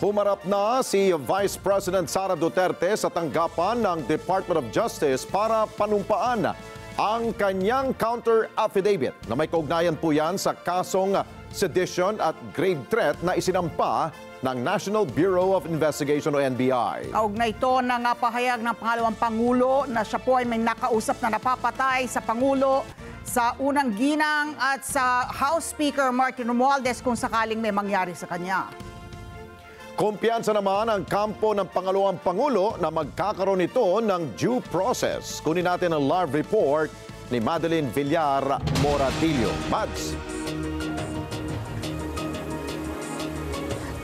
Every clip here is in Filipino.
Humarap na si Vice President Sara Duterte sa tanggapan ng Department of Justice para panumpaan ang kanyang counter-affidavit na may kaugnayan po yan sa kasong sedition at grave threat na isinampa ng National Bureau of Investigation o NBI. Kaugnay ito ng pahayag ng pangalawang Pangulo na siya po ay may nakausap na napapatay sa Pangulo, sa unang ginang at sa House Speaker Martin Romualdez kung sakaling may mangyari sa kanya. Kumpiyansa naman ang kampo ng pangalawang Pangulo na magkakaroon ito ng due process. Kunin natin ang live report ni Madeline Villar Moratillo. Mads.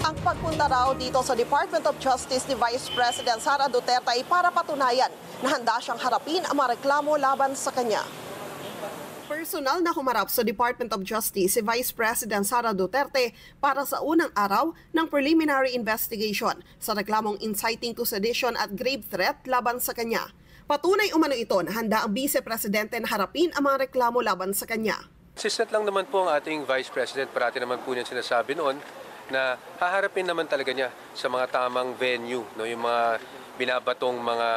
Ang pagpunta raw dito sa Department of Justice ni Vice President Sara Duterte ay para patunayan na handa siyang harapin ang mga reklamo laban sa kanya. Personal na humarap sa Department of Justice si Vice President Sara Duterte para sa unang araw ng preliminary investigation sa reklamong inciting to sedition at grave threat laban sa kanya. Patunay umano ito na handa ang Vice Presidente na harapin ang mga reklamo laban sa kanya. Consistent lang naman po ang ating Vice President, parati naman po niya sinasabi noon na haharapin naman talaga niya sa mga tamang venue, no, yung mga binabatong mga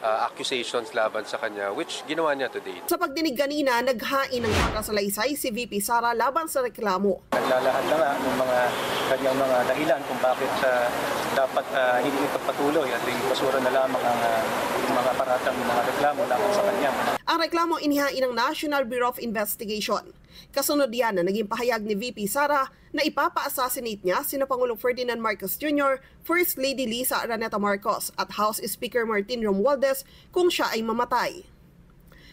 accusations laban sa kanya, which ginawa niya today. Sa pagdinig kanina, naghain ng pagkasalaysay si VP Sara laban sa reklamo. Naglalahad na nga ng mga kanyang mga dahilan kung bakit dapat hindi ipagpatuloy at basura na lamang ang mga paratang mga reklamo laban sa kanya. Ang reklamo inihain ng National Bureau of Investigation. Kasunod yan na naging pahayag ni VP Sara na ipapa-assassinate niya sina Pangulong Ferdinand Marcos Jr., First Lady Lisa Araneta Marcos at House Speaker Martin Romualdez kung siya ay mamatay.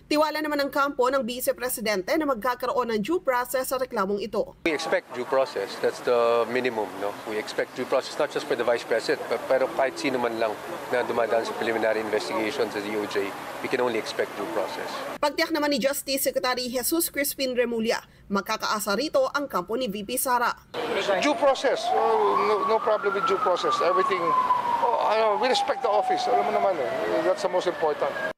Tiwala naman ng kampo ng Vice Presidente na magkakaroon ng due process sa reklamong ito. We expect due process. That's the minimum. No? We expect due process not just for the Vice President, pero kahit sino man lang na dumadaan sa preliminary investigation sa DOJ, we can only expect due process. Pagtiyak naman ni Justice Secretary Jesus Crispin Remulla, magkakaasa rito ang kampo ni VP Sara. Due process. No problem with due process. Everything, we respect the office. Alam mo naman that's the most important.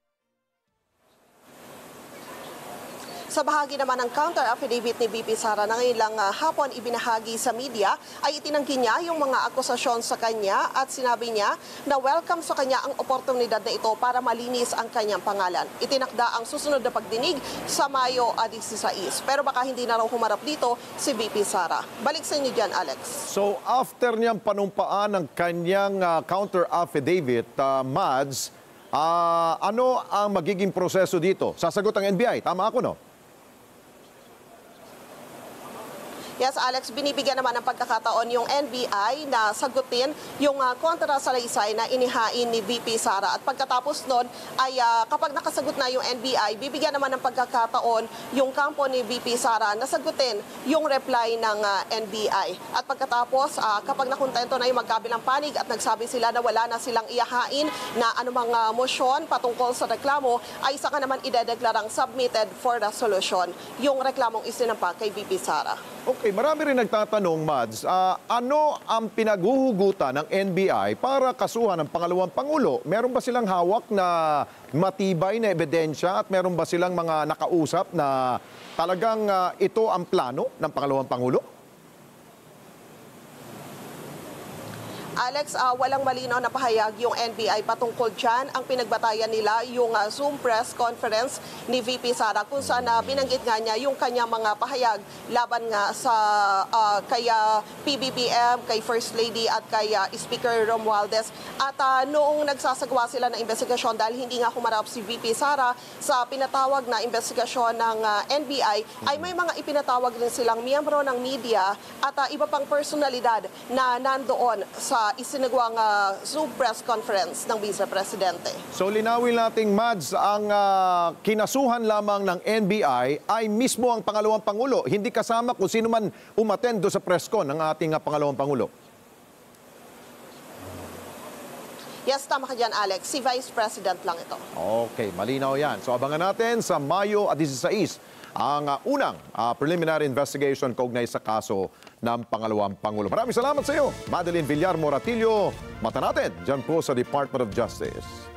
Sa bahagi naman ng counter-affidavit ni VP Sara na ngayon lang hapon ibinahagi sa media, ay itinanggi niya yung mga akusasyon sa kanya at sinabi niya na welcome sa kanya ang oportunidad na ito para malinis ang kanyang pangalan. Itinakda ang susunod na pagdinig sa Mayo 16. Pero baka hindi na raw humarap dito si VP Sara. Balik sa inyo dyan, Alex. So after niyang panumpaan ng kanyang counter-affidavit, Mads, ano ang magiging proseso dito? Sasagot ang NBI. Tama ako, no? Yes, Alex, binibigyan naman ng pagkakataon yung NBI na sagutin yung kontrasalaysay na inihain ni VP Sara. At pagkatapos nun ay kapag nakasagot na yung NBI, bibigyan naman ng pagkakataon yung kampo ni VP Sara na sagutin yung reply ng NBI. At pagkatapos, kapag nakontento na yung magkabilang panig at nagsabi sila na wala na silang ihahain na anumang motion patungkol sa reklamo, ay saka naman idedeklarang submitted for resolution yung reklamong isinampa kay VP Sara. Okay, marami rin nagtatanong, Mads, ano ang pinaghuhugutan ng NBI para kasuhan ng pangalawang Pangulo? Meron ba silang hawak na matibay na ebidensya at meron ba silang mga nakausap na talagang ito ang plano ng pangalawang Pangulo? Alex, walang malinaw na pahayag yung NBI patungkol dyan. Ang pinagbatayan nila yung Zoom press conference ni VP Sara kung saan binanggit nga niya yung kanyang mga pahayag laban nga sa kay PBBM, kay First Lady at kay Speaker Romualdez. At noong nagsasagawa sila ng investigasyon dahil hindi nga humarap si VP Sara sa pinatawag na investigasyon ng NBI, ay may mga ipinatawag rin silang miyembro ng media at iba pang personalidad na nandoon sa isinagawang Zoom press conference ng Vice Presidente. So linawin nating, Mads, ang kinasuhan lamang ng NBI ay mismo ang pangalawang Pangulo, hindi kasama kung sino man umattend sa press con ng ating pangalawang Pangulo. Yes, tama ka dyan, Alex. Si Vice President lang ito. Okay, malinaw yan. So abangan natin sa Mayo 16 ang unang preliminary investigation kaugnay sa kaso ng pangalawang Pangulo. Maraming salamat sa iyo, Madeline Villar Moratillo. Mata natin dyan po sa Department of Justice.